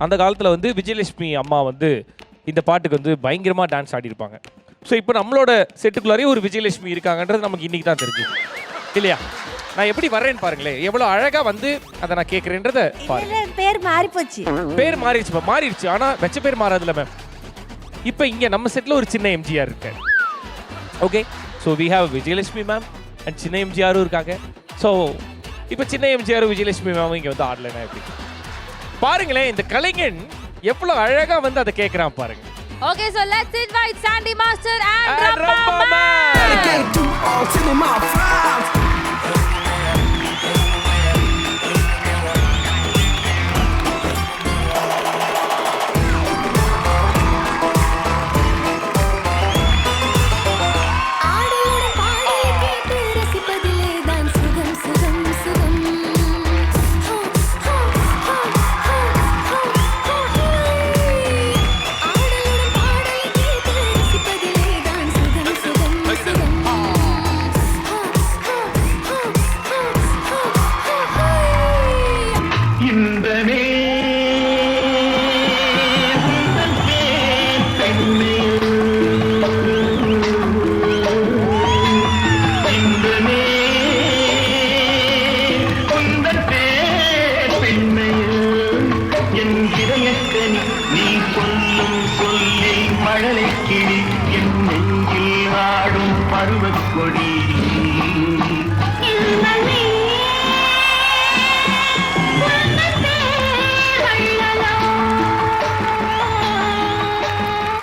அந்த காலத்தில் வந்து விஜயலட்சுமி அம்மா வந்து இந்த பாட்டுக்கு வந்து பயங்கரமாக டான்ஸ் ஆடிருப்பாங்க. ஸோ இப்போ நம்மளோட செட்டுக்குள்ளாரே ஒரு விஜயலட்சுமி இருக்காங்கன்றது நமக்கு இன்னைக்கு தான் தெரிஞ்சு இல்லையா? நான் எப்படி வர்றேன்னு பாருங்களேன், எவ்வளோ அழகாக வந்து அதை நான் கேட்குறேன்றத பாருங்க. பேர் மாறி போச்சு, பேர் மாறிடுச்சு, மாறிடுச்சு. ஆனால் வச்ச பேர் மாறாதுல்ல மேம். இப்போ இங்கே நம்ம செட்டில் ஒரு சின்ன எம்ஜிஆர் இருக்காரு. Okay, so we have Vijayalakshmi ma'am and சின்ன எம்ஜிஆரும் இருக்காங்க. ஸோ இப்போ சின்ன எம்ஜிஆரும் விஜயலட்சுமி மேமும் இங்கே வந்து ஆடலைன்னா எப்படி பாருங்களேன். இந்த கலைஞன் எவ்வளோ அழகாக வந்து அதை கேட்குறான் பாருங்க. Okay, so let's invite Sandy Master and Rabba Man.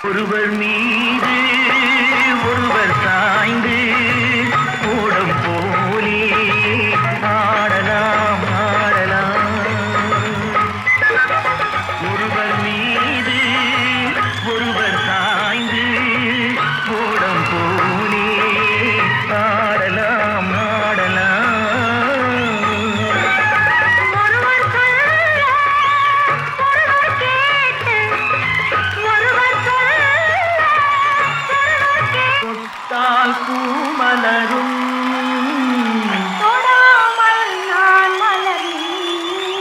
ஒருவர் மீது ஒருவர் சாய்ந்து கூடம் போலே ஆடலாம் ஆடலாம். ஒருவர் மீது ஒருவர் சாய்ந்து கூடம் போலே ஆடலாம் ஆடலாம். பூமலரும் தொடாமல் நான் மலர்ந்தேன்,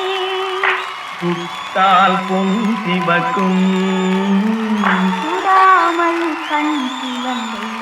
சுட்டால் பொன் சிவக்கும் சுடாமல் கண் சிவந்தேன்.